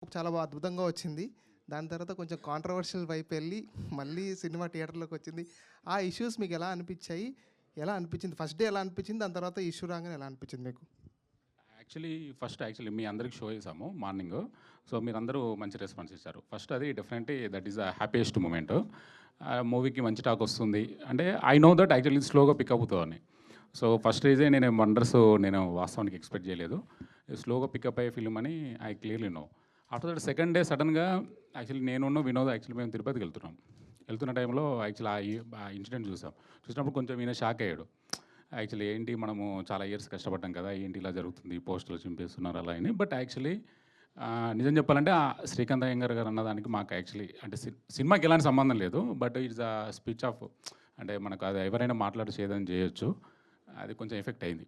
చాలా బాగా అద్భుతంగా వచ్చింది. దాని తర్వాత కొంచెం కాంట్రోవర్షియల్ వైపు వెళ్ళి మళ్ళీ సినిమా థియేటర్‌లోకి వచ్చింది. ఆ ఇష్యూస్ మీకు ఎలా అనిపించాయి? ఎలా అనిపించింది? ఫస్ట్ డే ఎలా అనిపించింది? దాని తర్వాత ఇష్యూ రాగానే ఎలా అనిపించింది మీకు? యాక్చువల్లీ మీ అందరికి షో చేసాము మార్నింగు. సో, మీరందరూ మంచి రెస్పాన్స్ ఇచ్చారు. ఫస్ట్ అది definitely that is the happiest moment. మూవీకి మంచి టాక్ వస్తుంది. అంటే ఐ నో దట్ యాక్చువల్లీ స్లోగా పికప్ అవుతదని. సో, ఫస్ట్ రీజే నేను వాస్తవానికి ఎక్స్‌పెక్ట్ చేయలేదు. స్లోగా పికప్ అయ్యే ఫిల్మ్ అని I clearly know. After that second day సడెన్‌గా యాక్చువల్లీ వినోద్ యాక్చువల్లీ మేము తిరుపతికెళ్తున్నాం. వెళ్తున్న టైంలో యాక్చువల్లీ ఆ ఇన్సిడెంట్ చూసాం. చూసినప్పుడు కొంచెం ఈయన షాక్ అయ్యాడు. యాక్చువల్లీ ఏంటి మనము చాలా ఇయర్స్ కష్టపడ్డాం కదా! ఏంటి ఇలా జరుగుతుంది, పోస్టులు చింపేస్తున్నారు అలా అని. బట్ యాక్చువల్లీ నిజం చెప్పాలంటే శ్రీకాంత్ అయ్యంగార్ గారు అన్నదానికి మాకు యాక్చువల్లీ అంటే సినిమాకి ఎలాంటి సంబంధం లేదు. బట్ ఇట్స్ అ స్పిచ్ ఆఫ్ అంటే మనకు అది ఎవరైనా మాట్లాడి ఏదైనా చేయొచ్చు. అది కొంచెం ఎఫెక్ట్ అయింది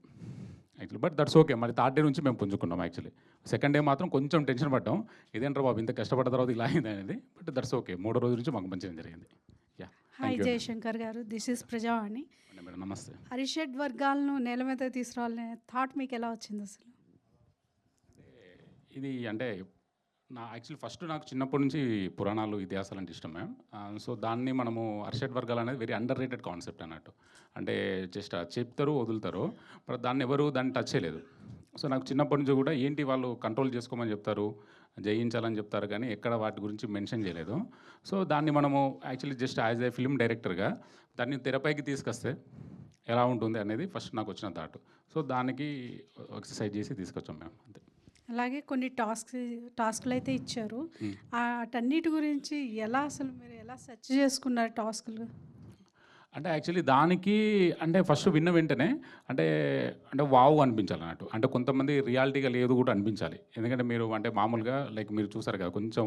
యాక్చువల్లీ. But that's okay. మరి థర్డ్ డే నుంచి మేము పుంజుకున్నాం యాక్చువల్లీ. సెకండ్ డే మాత్రం కొంచెం టెన్షన్ పడ్డాం. ఇదేంట్రా బాబు ఇంత కష్టపడ్డ తర్వాత ఇలా అయింది అనేది. But that's okay. మూడో రోజు నుంచి మాకు మంచిగా జరిగింది. యాహ్! హాయ్ జయశంకర్ గారు, దిస్ ఈస్ ప్రజావాణి. మేడం నమస్తే. అరిషడ్ వర్గాలను నేల మీద తీసుకురావాలనే థాట్ మీకు ఎలా వచ్చింది అసలు? ఇది అంటే యాక్చువల్లీ ఫస్ట్ నాకు చిన్నప్పటి నుంచి పురాణాలు, ఇతిహాసాలు అంటే ఇష్టం మ్యామ్. సో దాన్ని మనము అర్షడ్ వర్గాలు అనేది వెరీ అండర్ రేటెడ్ కాన్సెప్ట్ అన్నట్టు. అంటే జస్ట్ చెప్తారు, వదులుతారు. బట్ దాన్ని టచ్ చేయలేదు. సో నాకు చిన్నప్పటి నుంచి కూడా ఏంటి వాళ్ళు కంట్రోల్ చేసుకోమని చెప్తారు, జయించాలని చెప్తారు కానీ ఎక్కడ వాటి గురించి మెన్షన్ చేయలేదు. సో దాన్ని మనము actually just as a film డైరెక్టర్గా దాన్ని తెరపైకి తీసుకొస్తే ఎలా ఉంటుంది అనేది ఫస్ట్ నాకు వచ్చిన థాట్. సో దానికి ఎక్సర్సైజ్ చేసి తీసుకొచ్చాం మేము అంతే. అలాగే కొన్ని టాస్క్లు అయితే ఇచ్చారు. వాటన్నిటి గురించి మీరు ఎలా సెర్చ్ చేసుకున్నారు టాస్క్లు? అంటే యాక్చువల్లీ దానికి అంటే ఫస్ట్ విన్న వెంటనే అంటే అంటే వావ్ అనిపించాలన్నట్టు. అంటే కొంతమంది రియాలిటీగా లేదు కూడా అనిపించాలి. ఎందుకంటే మీరు అంటే మామూలుగా లైక్ మీరు చూసారు కదా కొంచెం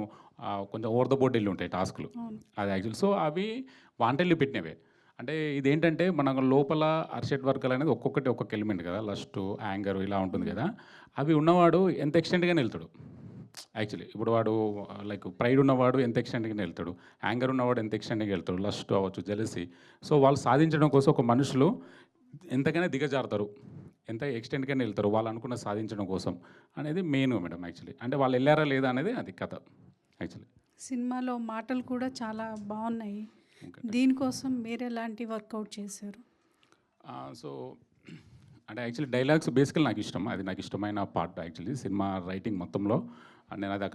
ఓవర్ ద బోర్డ్ వెళ్ళి ఉంటాయి టాస్క్లు. అవును. అది యాక్చువల్లీ సో అవి వాంటెడ్లీ పెట్టినవే. అంటే ఇదేంటంటే మన లోపల అర్షడ్ వర్గాలు అనేది ఒక్కొక్కటి ఒక్కొక్క ఎలిమెంట్ కదా, లస్ట్, యాంగర్ ఇలా ఉంటుంది కదా. అవి ఉన్నవాడు ఎంత ఎక్స్టెంట్‌గానే వెళ్తాడు యాక్చువల్లీ. ఇప్పుడు వాడు లైక్ ప్రైడ్ ఉన్నవాడు ఎంత ఎక్స్టెంట్‌గానే వెళ్తాడు, యాంగర్ ఉన్నవాడు ఎంత ఎక్స్టెంట్‌గా వెళ్తాడు, లస్ట్ అవ్వచ్చు, జెలసీ. సో వాళ్ళు సాధించడం కోసం ఒక మనుషులు ఎంతకైనా దిగజారుతారు, ఎంత ఎక్స్టెంట్‌గానే వెళ్తారు వాళ్ళు అనుకున్న సాధించడం కోసం అనేది మెయిన్ మేడం యాక్చువల్లీ. అంటే వాళ్ళు వెళ్ళారా లేదా అనేది అది కథ యాక్చువల్లీ. సినిమాలో మాటలు కూడా చాలా బాగున్నాయి. ఓకే. దీనికోసం మీరు ఎలాంటి వర్కౌట్ చేశారు? సో అంటే యాక్చువల్లీ డైలాగ్స్ బేసికల్ నాకు ఇష్టం. అది నాకు ఇష్టమైన పార్ట్ యాక్చువల్లీ సినిమా రైటింగ్ మొత్తంలో. నేను అది అక్కడ